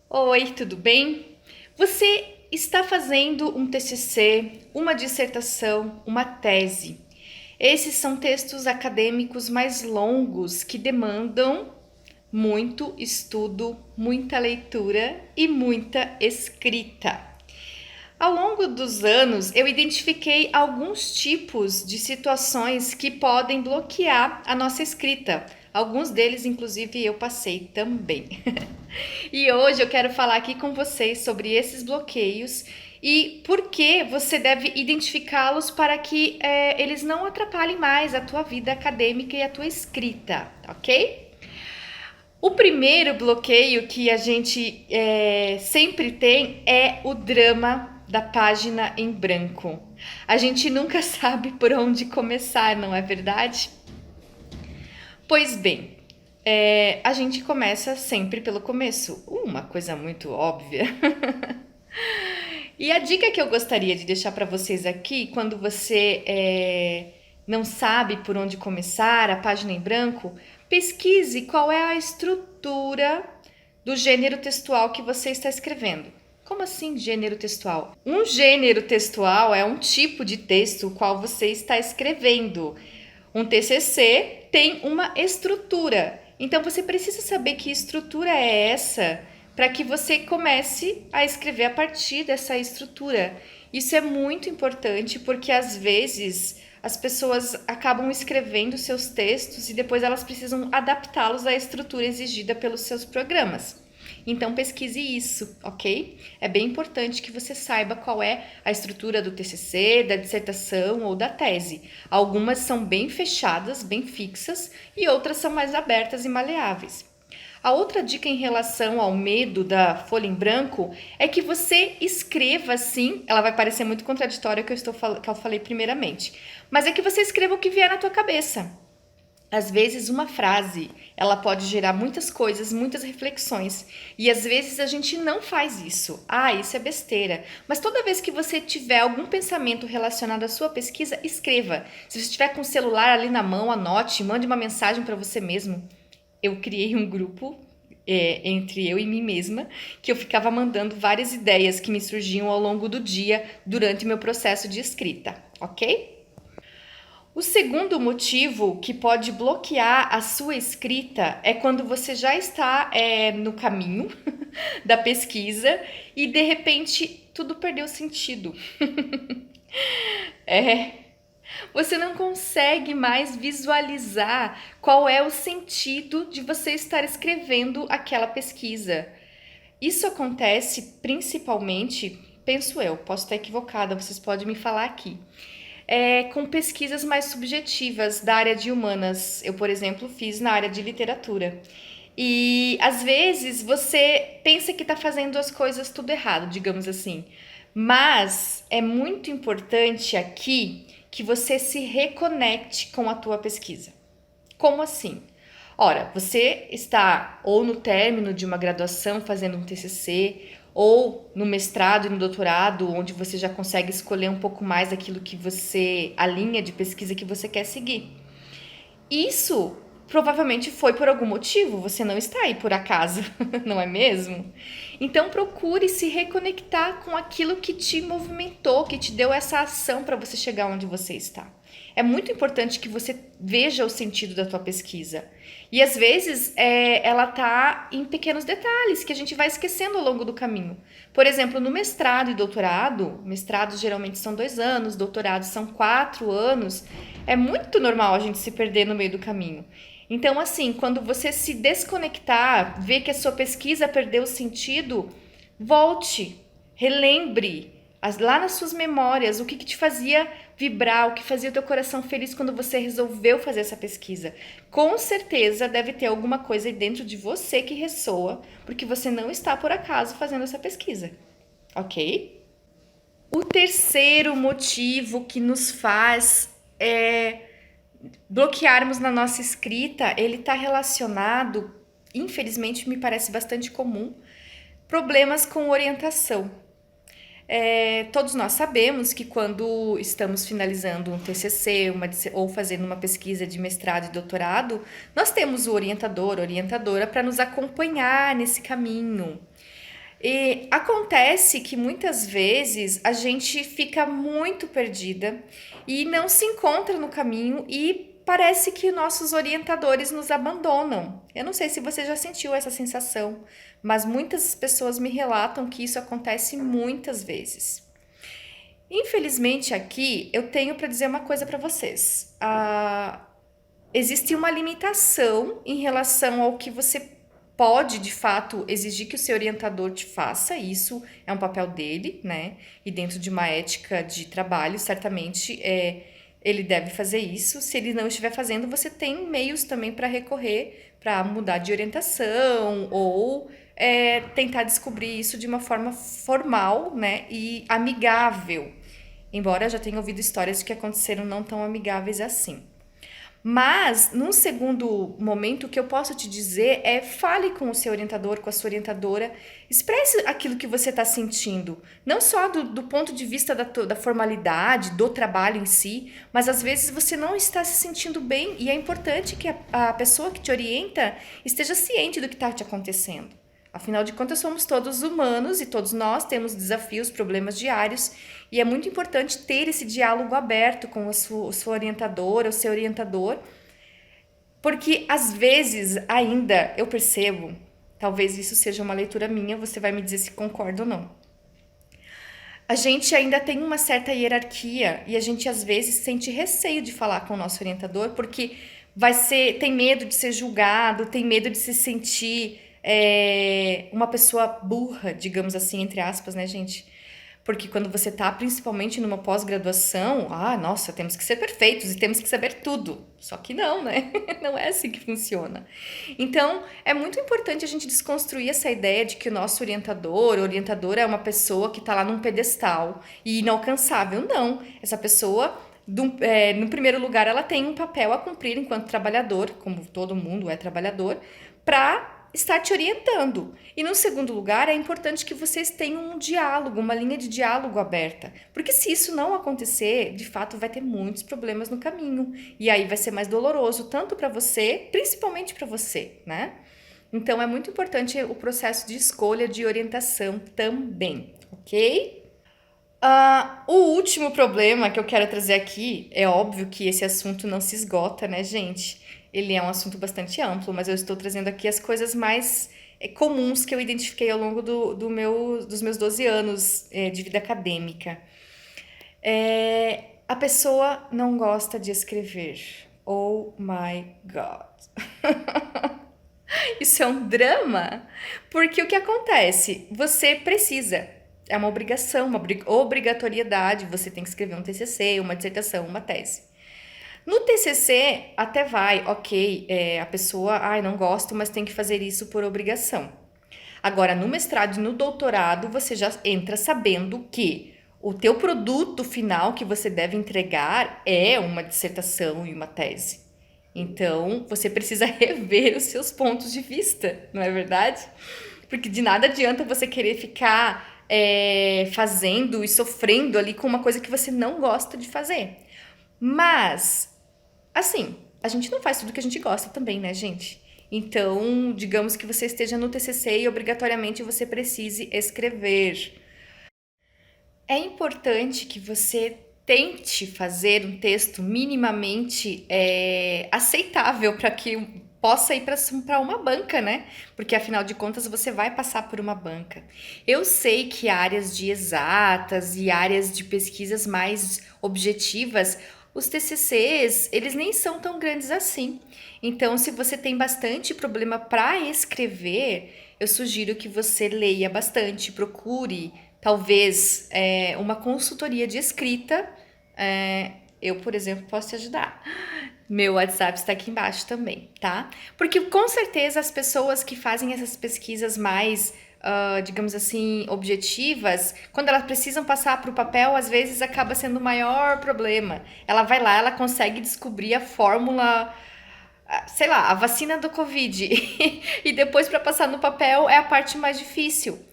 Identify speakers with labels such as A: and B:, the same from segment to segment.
A: Oi, tudo bem? Você está fazendo um TCC, uma dissertação, uma tese. Esses são textos acadêmicos mais longos que demandam muito estudo, muita leitura e muita escrita. Ao longo dos anos, eu identifiquei alguns tipos de situações que podem bloquear a nossa escrita. Alguns deles, inclusive, eu passei também. E hoje eu quero falar aqui com vocês sobre esses bloqueios e por que você deve identificá-los para que eles não atrapalhem mais a tua vida acadêmica e a tua escrita, ok? O primeiro bloqueio que a gente sempre tem é o drama da página em branco. A gente nunca sabe por onde começar, não é verdade? Pois bem, a gente começa sempre pelo começo, uma coisa muito óbvia. E a dica que eu gostaria de deixar para vocês aqui, quando você não sabe por onde começar, a página em branco, pesquise qual é a estrutura do gênero textual que você está escrevendo. Como assim gênero textual? Um gênero textual é um tipo de texto o qual você está escrevendo. Um TCC tem uma estrutura. Então você precisa saber que estrutura é essa para que você comece a escrever a partir dessa estrutura. Isso é muito importante porque às vezes as pessoas acabam escrevendo seus textos e depois elas precisam adaptá-los à estrutura exigida pelos seus programas. Então pesquise isso, ok? É bem importante que você saiba qual é a estrutura do TCC, da dissertação ou da tese. Algumas são bem fechadas, bem fixas, e outras são mais abertas e maleáveis. A outra dica em relação ao medo da folha em branco é que você escreva assim, ela vai parecer muito contraditória que eu falei primeiramente, mas é que você escreva o que vier na tua cabeça. Às vezes uma frase, ela pode gerar muitas coisas, muitas reflexões. E às vezes a gente não faz isso. Ah, isso é besteira. Mas toda vez que você tiver algum pensamento relacionado à sua pesquisa, escreva. Se você estiver com o celular ali na mão, anote, mande uma mensagem para você mesmo. Eu criei um grupo entre eu e mim mesma, que eu ficava mandando várias ideias que me surgiam ao longo do dia durante o meu processo de escrita, ok? O segundo motivo que pode bloquear a sua escrita é quando você já está no caminho da pesquisa e de repente tudo perdeu sentido. Você não consegue mais visualizar qual é o sentido de você estar escrevendo aquela pesquisa. Isso acontece principalmente, penso eu, posso estar equivocada, vocês podem me falar aqui com pesquisas mais subjetivas da área de humanas. Eu, por exemplo, fiz na área de literatura. E às vezes você pensa que está fazendo as coisas tudo errado, digamos assim. Mas é muito importante aqui que você se reconecte com a tua pesquisa. Como assim? Ora, você está ou no término de uma graduação fazendo um TCC, ou no mestrado e no doutorado, onde você já consegue escolher um pouco mais aquilo que você, a linha de pesquisa que você quer seguir. Isso provavelmente foi por algum motivo, você não está aí por acaso, não é mesmo? Então procure se reconectar com aquilo que te movimentou, que te deu essa ação para você chegar onde você está. É muito importante que você veja o sentido da tua pesquisa. E às vezes ela tá em pequenos detalhes que a gente vai esquecendo ao longo do caminho. Por exemplo, no mestrado e doutorado, mestrados geralmente são 2 anos, doutorados são 4 anos. É muito normal a gente se perder no meio do caminho. Então, assim, quando você se desconectar, ver que a sua pesquisa perdeu o sentido, volte, relembre lá nas suas memórias o que te fazia vibrar, o que fazia o teu coração feliz quando você resolveu fazer essa pesquisa. Com certeza deve ter alguma coisa aí dentro de você que ressoa, porque você não está por acaso fazendo essa pesquisa, ok? O terceiro motivo que nos faz bloquearmos na nossa escrita, ele está relacionado, infelizmente me parece bastante comum, problemas com orientação. Todos nós sabemos que quando estamos finalizando um TCC ou fazendo uma pesquisa de mestrado e doutorado, nós temos o orientador, orientadora para nos acompanhar nesse caminho. E acontece que muitas vezes a gente fica muito perdida e não se encontra no caminho e parece que nossos orientadores nos abandonam. Eu não sei se você já sentiu essa sensação, mas muitas pessoas me relatam que isso acontece muitas vezes. Infelizmente, aqui eu tenho para dizer uma coisa para vocês. Existe uma limitação em relação ao que você pode, de fato, exigir que o seu orientador te faça. Isso é um papel dele, né? E dentro de uma ética de trabalho, certamente ele deve fazer isso. Se ele não estiver fazendo, você tem meios também para recorrer, para mudar de orientação ou tentar descobrir isso de uma forma formal, né? E amigável. Embora eu já tenha ouvido histórias que aconteceram não tão amigáveis assim. Mas, num segundo momento, o que eu posso te dizer é fale com o seu orientador, com a sua orientadora, expresse aquilo que você está sentindo, não só do ponto de vista da formalidade, do trabalho em si, mas às vezes você não está se sentindo bem e é importante que a pessoa que te orienta esteja ciente do que está te acontecendo. Afinal de contas, somos todos humanos e todos nós temos desafios, problemas diários e é muito importante ter esse diálogo aberto com a sua orientadora, o seu orientador, porque às vezes ainda eu percebo, talvez isso seja uma leitura minha, você vai me dizer se concorda ou não. A gente ainda tem uma certa hierarquia e a gente às vezes sente receio de falar com o nosso orientador porque tem medo de ser julgado, tem medo de se sentir uma pessoa burra, digamos assim, entre aspas, né, gente? Porque quando você tá principalmente numa pós-graduação, nossa, temos que ser perfeitos e temos que saber tudo. Só que não, né? Não é assim que funciona. Então, é muito importante a gente desconstruir essa ideia de que o nosso orientador, orientadora é uma pessoa que tá lá num pedestal e inalcançável. Não. Essa pessoa, no primeiro lugar, ela tem um papel a cumprir enquanto trabalhador, como todo mundo é trabalhador, para estar te orientando. E no segundo lugar, é importante que vocês tenham um diálogo, uma linha de diálogo aberta. Porque se isso não acontecer, de fato vai ter muitos problemas no caminho. E aí vai ser mais doloroso, tanto para você, principalmente para você, né? Então é muito importante o processo de escolha de orientação também, ok? O último problema que eu quero trazer aqui, é óbvio que esse assunto não se esgota, né, gente? Ele é um assunto bastante amplo, mas eu estou trazendo aqui as coisas mais comuns que eu identifiquei ao longo dos meus 12 anos de vida acadêmica. A pessoa não gosta de escrever. Oh my God. Isso é um drama, porque o que acontece? Você precisa, é uma obrigação, uma obrigatoriedade, você tem que escrever um TCC, uma dissertação, uma tese. No TCC, até vai, ok, a pessoa, não gosto, mas tem que fazer isso por obrigação. Agora, no mestrado e no doutorado, você já entra sabendo que o teu produto final que você deve entregar é uma dissertação e uma tese. Então, você precisa rever os seus pontos de vista, não é verdade? Porque de nada adianta você querer ficar fazendo e sofrendo ali com uma coisa que você não gosta de fazer. Mas, assim, a gente não faz tudo que a gente gosta também, né, gente? Então, digamos que você esteja no TCC e obrigatoriamente você precise escrever. É importante que você tente fazer um texto minimamente aceitável para que possa ir para uma banca, né? Porque afinal de contas você vai passar por uma banca. Eu sei que áreas de exatas e áreas de pesquisas mais objetivas, os TCCs, eles nem são tão grandes assim. Então, se você tem bastante problema para escrever, eu sugiro que você leia bastante, procure talvez uma consultoria de escrita. Eu, por exemplo, posso te ajudar. Meu WhatsApp está aqui embaixo também, tá? Porque com certeza as pessoas que fazem essas pesquisas mais, digamos assim, objetivas, quando elas precisam passar para o papel, às vezes acaba sendo o maior problema. Ela vai lá, ela consegue descobrir a fórmula, sei lá, a vacina do Covid. E depois para passar no papel é a parte mais difícil.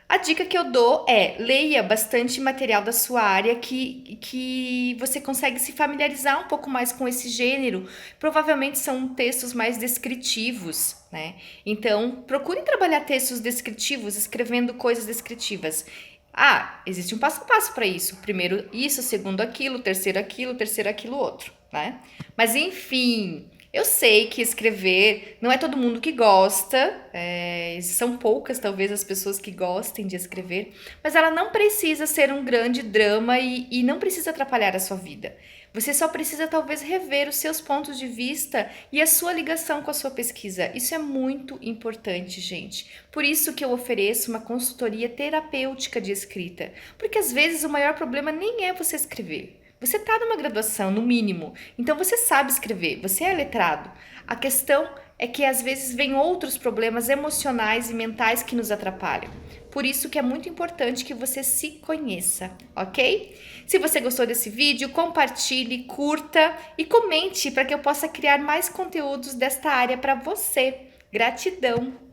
A: A dica que eu dou é leia bastante material da sua área que você consegue se familiarizar um pouco mais com esse gênero. Provavelmente são textos mais descritivos, né? Então, procure trabalhar textos descritivos, escrevendo coisas descritivas. Ah, existe um passo a passo para isso. Primeiro isso, segundo aquilo, terceiro aquilo outro, né? Mas enfim, eu sei que escrever não é todo mundo que gosta, são poucas talvez as pessoas que gostem de escrever, mas ela não precisa ser um grande drama e não precisa atrapalhar a sua vida. Você só precisa talvez rever os seus pontos de vista e a sua ligação com a sua pesquisa. Isso é muito importante, gente. Por isso que eu ofereço uma consultoria terapêutica de escrita, porque às vezes o maior problema nem é você escrever. Você está numa graduação, no mínimo, então você sabe escrever, você é letrado. A questão é que às vezes vem outros problemas emocionais e mentais que nos atrapalham. Por isso que é muito importante que você se conheça, ok? Se você gostou desse vídeo, compartilhe, curta e comente para que eu possa criar mais conteúdos desta área para você. Gratidão!